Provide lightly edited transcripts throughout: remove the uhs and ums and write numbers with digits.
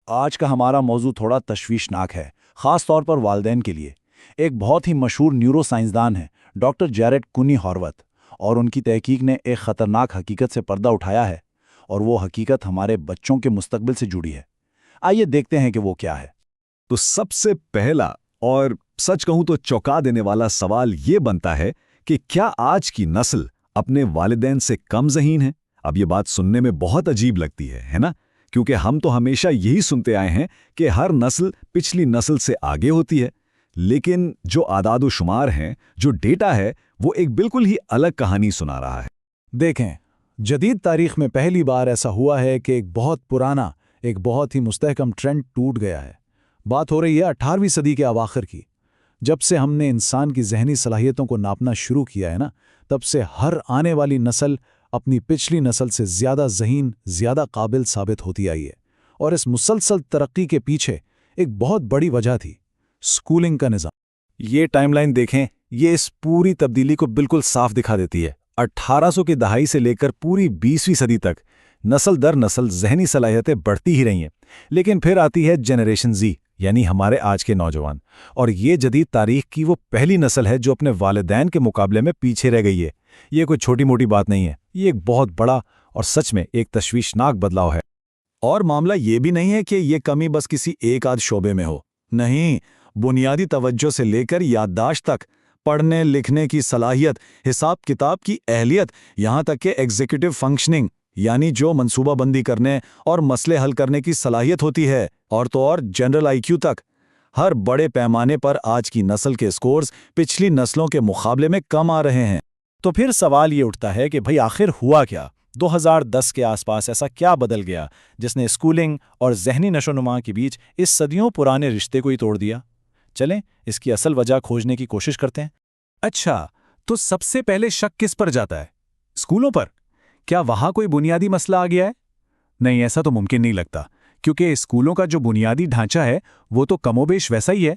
آج کا ہمارا موضوع تھوڑا تشویشناک ہے، خاص طور پر والدین کے لیے۔ ایک بہت ہی مشہور نیورو سائنسدان ہیں ڈاکٹر جیرڈ کونی ہاروت، اور ان کی تحقیق نے ایک خطرناک حقیقت سے پردہ اٹھایا ہے، اور وہ حقیقت ہمارے بچوں کے مستقبل سے جڑی ہے۔ آئیے دیکھتے ہیں کہ وہ کیا ہے۔ تو سب سے پہلا اور سچ کہوں تو چونکا دینے والا سوال یہ بنتا ہے کہ کیا آج کی نسل اپنے والدین سے کم ذہین ہے؟ اب یہ بات سننے میں بہت عجیب لگتی ہے نا؟ کیونکہ ہم تو ہمیشہ یہی سنتے آئے ہیں کہ ہر نسل پچھلی نسل سے آگے ہوتی ہے، لیکن جو اعداد و شمار ہیں، جو ڈیٹا ہے، وہ ایک بالکل ہی الگ کہانی سنا رہا ہے۔ دیکھیں، جدید تاریخ میں پہلی بار ایسا ہوا ہے کہ ایک بہت پرانا، ایک بہت ہی مستحکم ٹرینڈ ٹوٹ گیا ہے۔ بات ہو رہی ہے 18ویں صدی کے اواخر کی۔ جب سے ہم نے انسان کی ذہنی صلاحیتوں کو ناپنا شروع کیا ہے نا، تب سے ہر آنے والی نسل اپنی پچھلی نسل سے زیادہ ذہین، زیادہ قابل ثابت ہوتی آئی ہے۔ اور اس مسلسل ترقی کے پیچھے ایک بہت بڑی وجہ تھی: اسکولنگ کا نظام۔ یہ ٹائم لائن دیکھیں، یہ اس پوری تبدیلی کو بالکل صاف دکھا دیتی ہے۔ 1800 کی دہائی سے لے کر پوری 20ویں صدی تک نسل در نسل ذہنی صلاحیتیں بڑھتی ہی رہی ہیں، لیکن پھر آتی ہے جنریشن زی، یعنی ہمارے آج کے نوجوان، اور یہ جدید تاریخ کی وہ پہلی نسل ہے جو اپنے والدین کے مقابلے میں پیچھے رہ گئی ہے۔ یہ کوئی چھوٹی موٹی بات نہیں ہے، یہ ایک بہت بڑا اور سچ میں ایک تشویشناک بدلاؤ ہے۔ اور معاملہ یہ بھی نہیں ہے کہ یہ کمی بس کسی ایک آدھ شعبے میں ہو، نہیں، بنیادی توجہ سے لے کر یادداشت تک، پڑھنے لکھنے کی صلاحیت، حساب کتاب کی اہلیت، یہاں تک کہ ایگزیکٹو فنکشننگ، یعنی جو منصوبہ بندی کرنے اور مسئلے حل کرنے کی صلاحیت ہوتی ہے، اور تو اور جنرل آئی کیو تک، ہر بڑے پیمانے پر آج کی نسل کے سکورز پچھلی نسلوں کے مقابلے میں کم آ رہے ہیں۔ تو پھر سوال یہ اٹھتا ہے کہ بھئی آخر ہوا کیا؟ 2010 کے آس پاس ایسا کیا بدل گیا جس نے اسکولنگ اور ذہنی نشوونما کے بیچ اس صدیوں پرانے رشتے کو ہی توڑ دیا؟ چلیں اس کی اصل وجہ کھوجنے کی کوشش کرتے ہیں۔ اچھا، تو سب سے پہلے شک کس پر جاتا ہے؟ اسکولوں پر؟ کیا وہاں کوئی بنیادی مسئلہ آ گیا ہے؟ نہیں، ایسا تو ممکن نہیں لگتا، کیونکہ اسکولوں کا جو بنیادی ڈھانچہ ہے وہ تو کم و بیش ویسا ہی ہے۔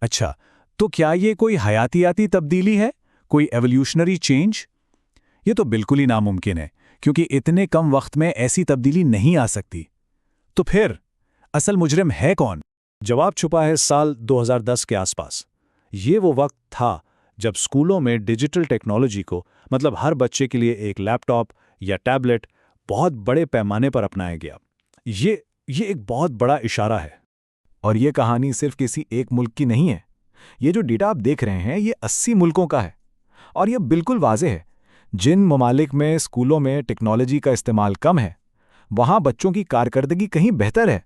اچھا، تو کیا یہ کوئی حیاتیاتی تبدیلی ہے، کوئی ایولیوشنری چینج؟ یہ تو بالکل ہی ناممکن ہے، کیونکہ اتنے کم وقت میں ایسی تبدیلی نہیں آ سکتی۔ تو پھر اصل مجرم ہے کون؟ جواب چھپا ہے سال 2010 کے آس پاس۔ یہ وہ وقت تھا جب اسکولوں میں ڈیجیٹل ٹیکنالوجی کو، مطلب ہر بچے کے لیے ایک لیپ ٹاپ یا ٹیبلٹ، بہت بڑے پیمانے پر اپنایا گیا۔ یہ ایک بہت بڑا اشارہ ہے۔ اور یہ کہانی صرف کسی ایک ملک کی نہیں ہے۔ یہ جو ڈیٹا آپ دیکھ رہے ہیں یہ 80 ملکوں کا ہے، اور یہ بالکل واضح ہے۔ جن ممالک میں اسکولوں میں ٹیکنالوجی کا استعمال کم ہے، وہاں بچوں کی کارکردگی کہیں بہتر ہے،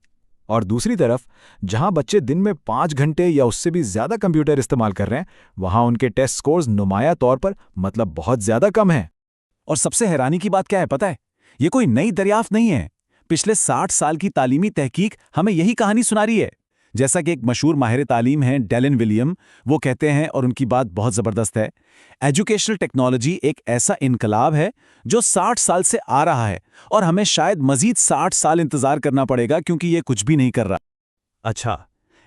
اور دوسری طرف جہاں بچے دن میں 5 گھنٹے یا اس سے بھی زیادہ کمپیوٹر استعمال کر رہے ہیں، وہاں ان کے ٹیسٹ سکورز نمایاں طور پر بہت زیادہ کم ہیں۔ اور سب سے حیرانی کی بات کیا ہے پتہ ہے؟ یہ کوئی نئی دریافت نہیں ہے۔ پچھلے 60 سال کی تعلیمی تحقیق ہمیں یہی کہانی سنا رہی ہے۔ جیسا کہ ایک مشہور ماہر تعلیم ہیں ڈیلن ولیم، وہ کہتے ہیں، اور ان کی بات بہت زبردست ہے، ایجوکیشنل ٹیکنالوجی ایک ایسا انقلاب ہے جو 60 سال سے آ رہا ہے، اور ہمیں شاید مزید 60 سال انتظار کرنا پڑے گا، کیونکہ یہ کچھ بھی نہیں کر رہا۔ اچھا،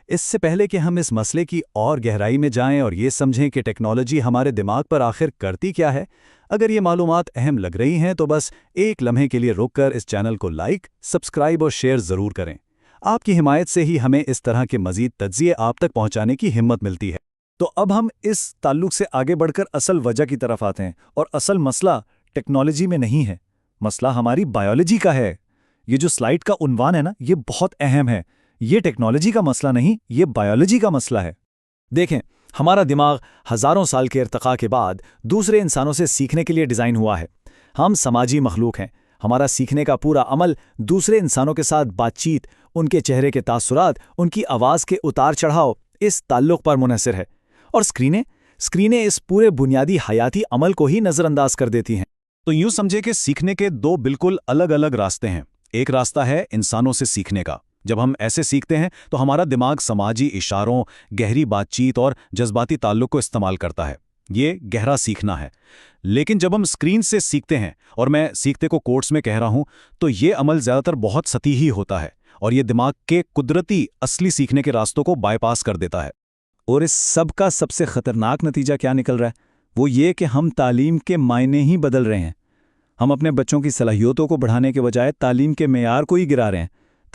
اس سے پہلے کہ ہم اس مسئلے کی اور گہرائی میں جائیں اور یہ سمجھیں کہ ٹیکنالوجی ہمارے دماغ پر آخر کرتی کیا ہے، اگر یہ معلومات اہم لگ رہی ہیں تو بس ایک لمحے کے لیے رک کر اس چینل کو لائک، سبسکرائب اور شیئر ضرور کریں۔ آپ کی حمایت سے ہی ہمیں اس طرح کے مزید تجزیے آپ تک پہنچانے کی ہمت ملتی ہے۔ تو اب ہم اس تعلق سے آگے بڑھ کر اصل وجہ کی طرف آتے ہیں، اور اصل مسئلہ ٹیکنالوجی میں نہیں ہے، مسئلہ ہماری بائیولوجی کا ہے۔ یہ جو سلائیڈ کا عنوان ہے نا، یہ بہت اہم ہے۔ یہ ٹیکنالوجی کا مسئلہ نہیں، یہ بائیولوجی کا مسئلہ ہے۔ دیکھیں، ہمارا دماغ ہزاروں سال کے ارتقاء کے بعد دوسرے انسانوں سے سیکھنے کے لیے ڈیزائن ہوا ہے۔ ہم سماجی مخلوق ہیں۔ ہمارا سیکھنے کا پورا عمل دوسرے انسانوں کے ساتھ بات چیت، ان کے چہرے کے تاثرات، ان کی آواز کے اتار چڑھاؤ، اس تعلق پر منحصر ہے۔ اور اسکرینیں اس پورے بنیادی حیاتی عمل کو ہی نظر انداز کر دیتی ہیں۔ تو یوں سمجھے کہ سیکھنے کے دو بالکل الگ الگ راستے ہیں۔ ایک راستہ ہے انسانوں سے سیکھنے کا۔ جب ہم ایسے سیکھتے ہیں تو ہمارا دماغ سماجی اشاروں، گہری بات چیت اور جذباتی تعلق کو استعمال کرتا ہے۔ یہ گہرا سیکھنا ہے۔ لیکن جب ہم اسکرین سے سیکھتے ہیں، اور میں سیکھتے کو کوٹس میں کہہ رہا ہوں، تو یہ عمل زیادہ تر بہت سطحی ہوتا ہے، اور یہ دماغ کے قدرتی اصلی سیکھنے کے راستوں کو بائی پاس کر دیتا ہے۔ اور اس سب کا سب سے خطرناک نتیجہ کیا نکل رہا ہے؟ وہ یہ کہ ہم تعلیم کے معنی ہی بدل رہے ہیں۔ ہم اپنے بچوں کی صلاحیتوں کو بڑھانے کے بجائے تعلیم کے معیار کو ہی گرا رہے ہیں۔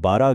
12